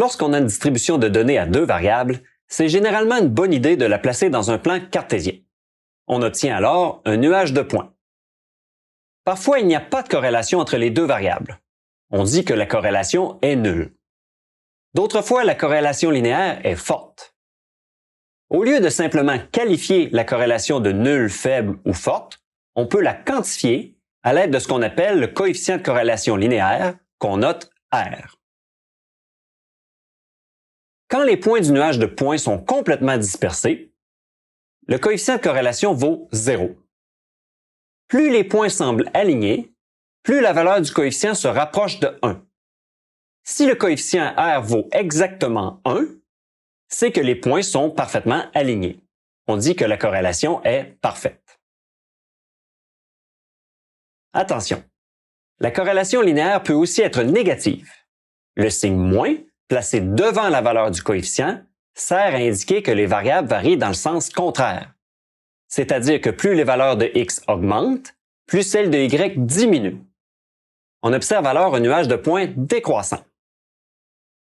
Lorsqu'on a une distribution de données à deux variables, c'est généralement une bonne idée de la placer dans un plan cartésien. On obtient alors un nuage de points. Parfois, il n'y a pas de corrélation entre les deux variables. On dit que la corrélation est nulle. D'autres fois, la corrélation linéaire est forte. Au lieu de simplement qualifier la corrélation de nulle, faible ou forte, on peut la quantifier à l'aide de ce qu'on appelle le coefficient de corrélation linéaire, qu'on note R. Quand les points du nuage de points sont complètement dispersés, le coefficient de corrélation vaut 0. Plus les points semblent alignés, plus la valeur du coefficient se rapproche de 1. Si le coefficient R vaut exactement 1, c'est que les points sont parfaitement alignés. On dit que la corrélation est parfaite. Attention, la corrélation linéaire peut aussi être négative. Le signe moins, placé devant la valeur du coefficient, sert à indiquer que les variables varient dans le sens contraire. C'est-à-dire que plus les valeurs de x augmentent, plus celles de y diminuent. On observe alors un nuage de points décroissant.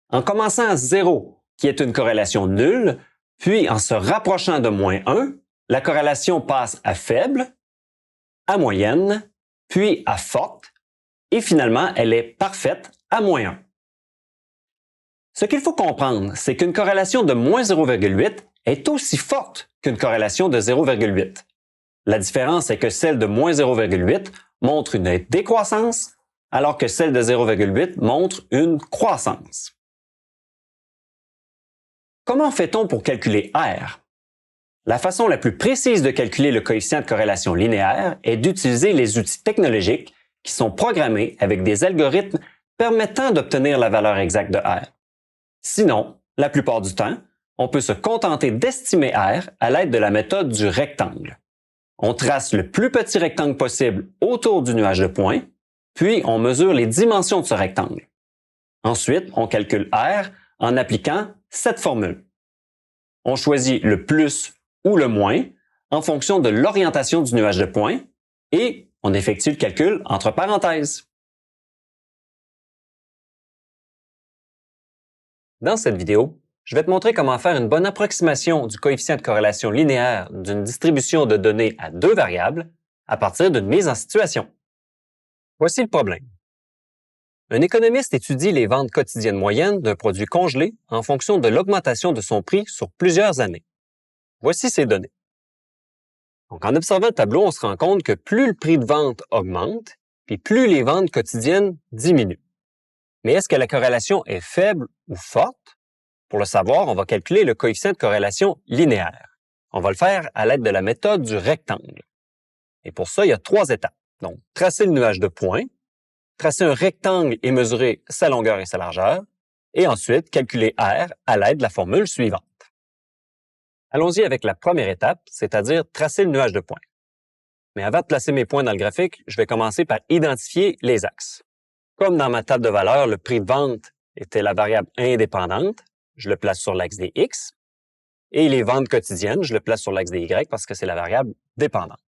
En commençant à 0, qui est une corrélation nulle, puis en se rapprochant de moins 1, la corrélation passe à faible, à moyenne, puis à forte, et finalement, elle est parfaite à moins 1. Ce qu'il faut comprendre, c'est qu'une corrélation de moins 0,8 est aussi forte qu'une corrélation de 0,8. La différence est que celle de moins 0,8 montre une décroissance, alors que celle de 0,8 montre une croissance. Comment fait-on pour calculer R? La façon la plus précise de calculer le coefficient de corrélation linéaire est d'utiliser les outils technologiques qui sont programmés avec des algorithmes permettant d'obtenir la valeur exacte de R. Sinon, la plupart du temps, on peut se contenter d'estimer R à l'aide de la méthode du rectangle. On trace le plus petit rectangle possible autour du nuage de points, puis on mesure les dimensions de ce rectangle. Ensuite, on calcule R en appliquant cette formule. On choisit le plus ou le moins en fonction de l'orientation du nuage de points et on effectue le calcul entre parenthèses. Dans cette vidéo, je vais te montrer comment faire une bonne approximation du coefficient de corrélation linéaire d'une distribution de données à deux variables à partir d'une mise en situation. Voici le problème. Un économiste étudie les ventes quotidiennes moyennes d'un produit congelé en fonction de l'augmentation de son prix sur plusieurs années. Voici ces données. Donc, en observant le tableau, on se rend compte que plus le prix de vente augmente, puis plus les ventes quotidiennes diminuent. Mais est-ce que la corrélation est faible ou forte? Pour le savoir, on va calculer le coefficient de corrélation linéaire. On va le faire à l'aide de la méthode du rectangle. Et pour ça, il y a 3 étapes. Donc, tracer le nuage de points, tracer un rectangle et mesurer sa longueur et sa largeur, et ensuite calculer R à l'aide de la formule suivante. Allons-y avec la première étape, c'est-à-dire tracer le nuage de points. Mais avant de placer mes points dans le graphique, je vais commencer par identifier les axes. Comme dans ma table de valeurs, le prix de vente était la variable indépendante, je le place sur l'axe des X, et les ventes quotidiennes, je le place sur l'axe des Y parce que c'est la variable dépendante.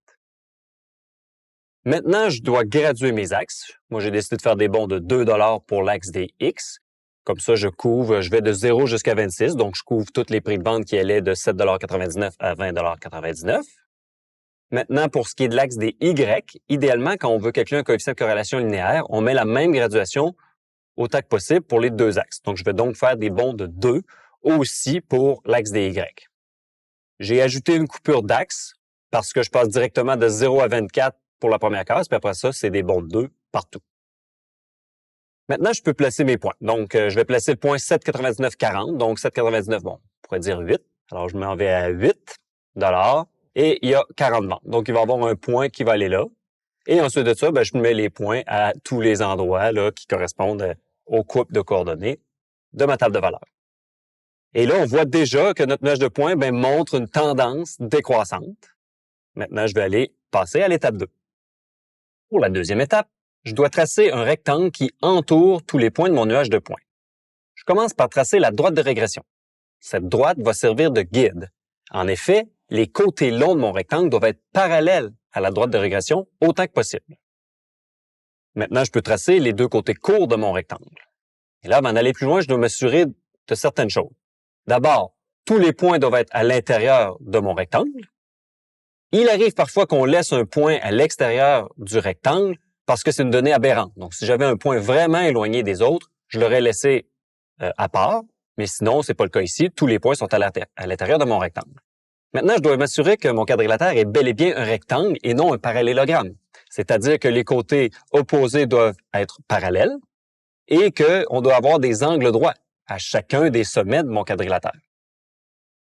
Maintenant, je dois graduer mes axes. Moi, j'ai décidé de faire des bons de 2 $ pour l'axe des X. Comme ça, je vais de 0 jusqu'à 26, donc je couvre tous les prix de vente qui allaient de 7,99 $ à 20,99 $. Maintenant, pour ce qui est de l'axe des Y, idéalement, quand on veut calculer un coefficient de corrélation linéaire, on met la même graduation autant que possible pour les deux axes. Donc, je vais donc faire des bonds de 2 aussi pour l'axe des Y. J'ai ajouté une coupure d'axe parce que je passe directement de 0 à 24 pour la première case, puis après ça, c'est des bonds de 2 partout. Maintenant, je peux placer mes points. Donc, je vais placer le point 7,99,40. Donc, 7,99, bon, on pourrait dire 8. Alors, je m'en vais à 8 $ et il y a 40 ventes. Donc, il va y avoir un point qui va aller là. Et ensuite de ça, je mets les points à tous les endroits là, qui correspondent aux coupes de coordonnées de ma table de valeurs. Et là, on voit déjà que notre nuage de points montre une tendance décroissante. Maintenant, je vais aller passer à l'étape 2. Pour la deuxième étape, je dois tracer un rectangle qui entoure tous les points de mon nuage de points. Je commence par tracer la droite de régression. Cette droite va servir de guide. En effet, les côtés longs de mon rectangle doivent être parallèles à la droite de régression autant que possible. Maintenant, je peux tracer les deux côtés courts de mon rectangle. Et là, avant d'aller plus loin, je dois m'assurer de certaines choses. D'abord, tous les points doivent être à l'intérieur de mon rectangle. Il arrive parfois qu'on laisse un point à l'extérieur du rectangle parce que c'est une donnée aberrante. Donc, si j'avais un point vraiment éloigné des autres, je l'aurais laissé à part, mais sinon, c'est pas le cas ici. Tous les points sont à l'intérieur de mon rectangle. Maintenant, je dois m'assurer que mon quadrilatère est bel et bien un rectangle et non un parallélogramme. C'est-à-dire que les côtés opposés doivent être parallèles et qu'on doit avoir des angles droits à chacun des sommets de mon quadrilatère.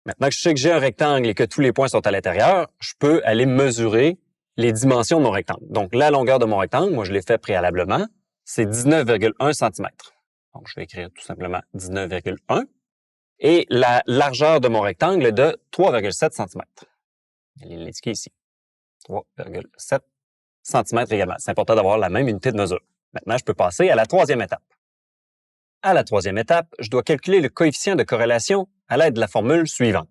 Maintenant que je sais que j'ai un rectangle et que tous les points sont à l'intérieur, je peux aller mesurer les dimensions de mon rectangle. Donc, la longueur de mon rectangle, moi, je l'ai fait préalablement, c'est 19,1 cm. Donc, je vais écrire tout simplement 19,1. Et la largeur de mon rectangle est de 3,7 cm. Je vais l'indiquer ici. 3,7 cm également. C'est important d'avoir la même unité de mesure. Maintenant, je peux passer à la troisième étape. À la troisième étape, je dois calculer le coefficient de corrélation à l'aide de la formule suivante.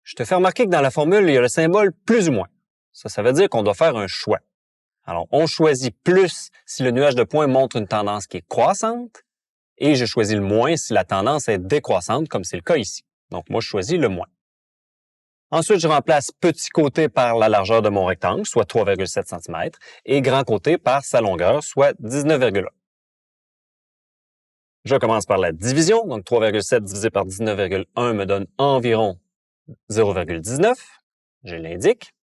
Je te fais remarquer que dans la formule, il y a le symbole plus ou moins. Ça veut dire qu'on doit faire un choix. Alors, on choisit plus si le nuage de points montre une tendance qui est croissante et je choisis le moins si la tendance est décroissante, comme c'est le cas ici. Donc, moi, je choisis le moins. Ensuite, je remplace petit côté par la largeur de mon rectangle, soit 3,7 cm, et grand côté par sa longueur, soit 19,1. Je commence par la division, donc 3,7 divisé par 19,1 me donne environ 0,19. Je l'indique.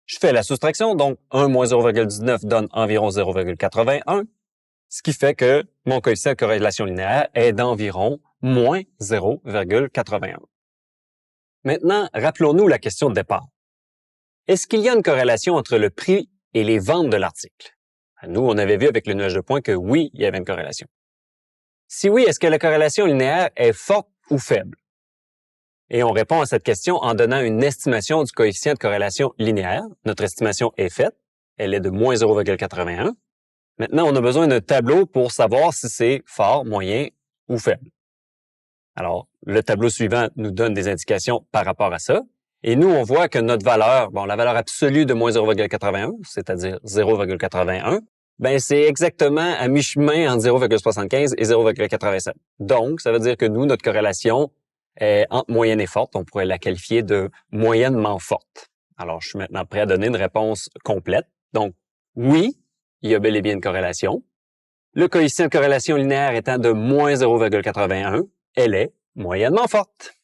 Je fais la soustraction, donc 1 moins 0,19 donne environ 0,81, ce qui fait que mon coefficient de corrélation linéaire est d'environ moins 0,81. Maintenant, rappelons-nous la question de départ. Est-ce qu'il y a une corrélation entre le prix et les ventes de l'article? Nous, on avait vu avec le nuage de points que oui, il y avait une corrélation. Si oui, est-ce que la corrélation linéaire est forte ou faible? Et on répond à cette question en donnant une estimation du coefficient de corrélation linéaire. Notre estimation est faite. Elle est de moins 0,81. Maintenant, on a besoin d'un tableau pour savoir si c'est fort, moyen ou faible. Alors, le tableau suivant nous donne des indications par rapport à ça. Et nous, on voit que notre valeur, la valeur absolue de moins 0,81, c'est-à-dire 0,81, c'est exactement à mi-chemin entre 0,75 et 0,87. Donc, ça veut dire que nous, notre corrélation est entre moyenne et forte. On pourrait la qualifier de moyennement forte. Alors, je suis maintenant prêt à donner une réponse complète. Donc, oui, il y a bel et bien une corrélation. Le coefficient de corrélation linéaire étant de moins 0,81, elle est moyennement forte.